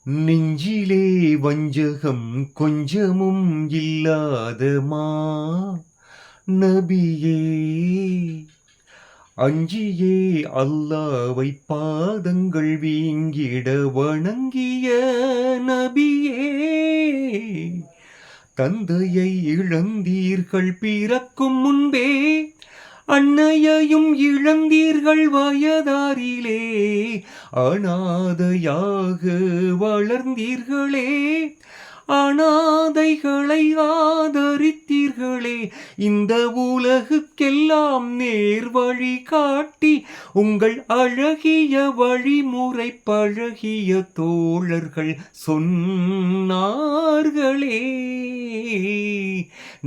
நெஞ்சிலே வஞ்சகம் கொஞ்சமும் இல்லாதமா நபியே, அஞ்சியே அல்லாவை பாதங்கள் வீங்கிட வணங்கிய நபியே, தந்தையை இழந்தீர்கள் பிறக்கும் முன்பே, அன்னையையும் இழந்தீர்கள் வயதாரிலே, அநாதையாக வளர்ந்தீர்களே, அநாதைகளை ஆதரித்தீர்களே, இந்த உலகுக்கெல்லாம் நேர் வழி காட்டி உங்கள் அழகிய வழிமுறை பழகிய தோழர்கள் சொன்னார்களே.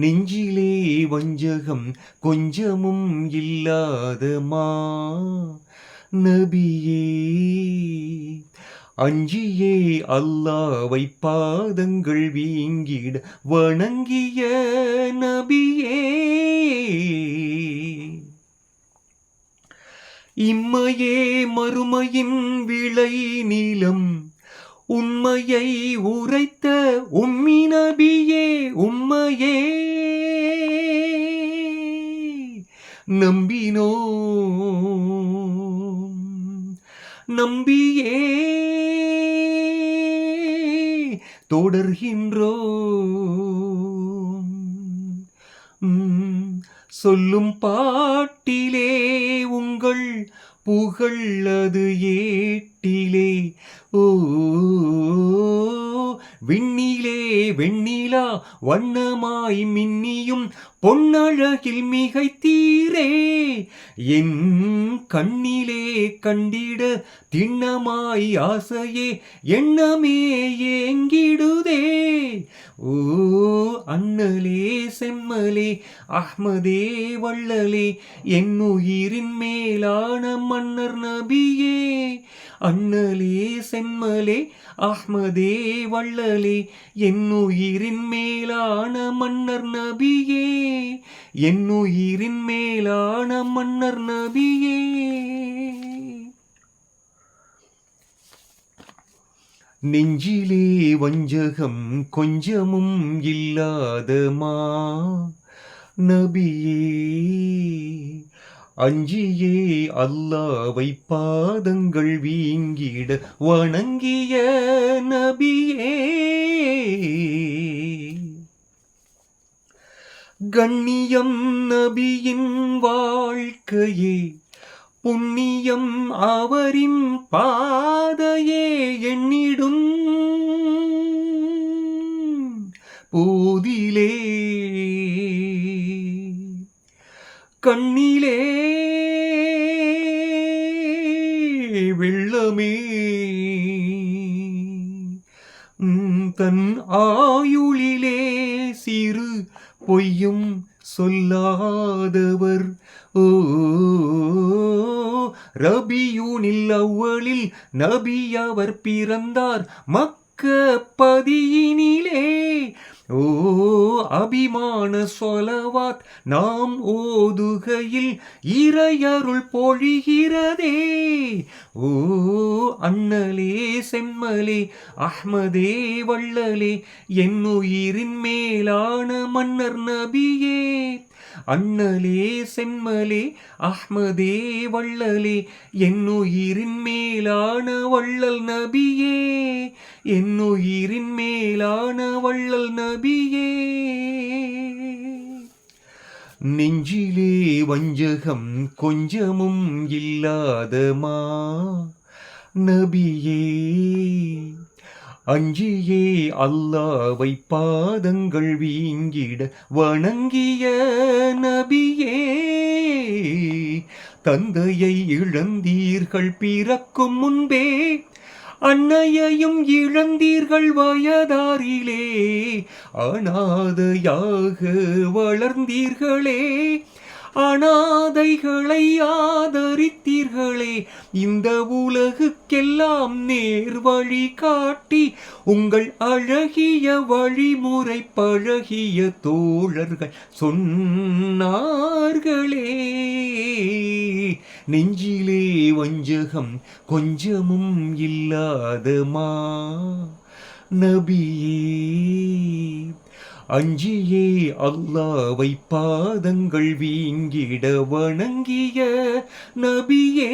நெஞ்சிலே வஞ்சகம் கொஞ்சமும் இல்லாதமா நபியே, அஞ்சியே அல்லாவை பாதங்கள் வீங்கிட வணங்கிய நபியே, இம்மையே மறுமையின் விளை நிலம் உண்மையை உரைத்த உம்மி நபியே, உம்மையே நம்பியே தொடர்கின்றோம். சொல்லும் பாட்டிலே உங்கள் புகழ் அது ஏட்டிலே, ஓ விண்ணிலே வெண்ணிலா வண்ணமாய் மின்னியும் பொன்னழகில் மிகைத்தீரே, என் கண்ணிலே கண்டிட திண்ணமாய் ஆசையே எண்ணமே ஏங்கிடுதே. ஓ அண்ணலே செம்மலே அஹ்மதே வள்ளலே, என் உயிரின் மேலான மன்னர் நபியே, அண்ணலே செம்மலே அஹ்மதே வள்ளலே, என் உயிரின் மேலான மன்னர் நபியே, என் உயிரின் மேலான மன்னர் நபியே. நெஞ்சிலே வஞ்சகம் கொஞ்சமும் இல்லாதமா நபியே, அஞ்சியே அல்லாவை பாதங்கள் வீங்கிட வணங்கிய நபியே, கண்ணியம் நபியின் வாழ்க்கையே, புண்ணியம் அவரின் பாதையே, எண்ணிடும் போதிலே கண்ணிலே வெள்ளமே, தன் ஆயுளிலே சிறு பொய்யும் சொல்லாதவர், ஓ ரபியூனில் அவ்வளில் நபி அவர் பிறந்தார் பதியினிலே, ஓ அபிமான சொலவாத் நாம் ஓதுகையில் இறையருள் பொழிகிறதே. ஓ அண்ணலே செம்மலே அஹ்மதே வள்ளலே, என் உயிரின் மேலான மன்னர் நபியே, அண்ணலே செம்மலே அஹ்மதே வள்ளலே, என் உயிரின் மேலான வள்ளல் நபியே, என் உயிரின் மேலான வள்ளல் நபியே. நெஞ்சிலே வஞ்சகம் கொஞ்சமும் இல்லாதமா நபியே, அஞ்சியே அல்லாவை பாதங்கள் வீங்கிட வணங்கிய நபியே, தந்தையை இழந்தீர்கள் பிறக்கும் முன்பே, அன்னையையும் இழந்தீர்கள் வயதாரிலே, அநாதையாக வளர்ந்தீர்களே, அனாதைகளை ஆதரித்தீர்களே, இந்த உலகுக்கெல்லாம் நேர் வழி காட்டி உங்கள் அழகிய வழிமுறை பழகிய தோழர்கள் சொன்னார்களே. நெஞ்சிலே வஞ்சகம் கொஞ்சமும் இல்லாதமா நபியே, அஞ்சியே அல்லாவை பாதங்கள் வீங்கிட வணங்கிய நபியே.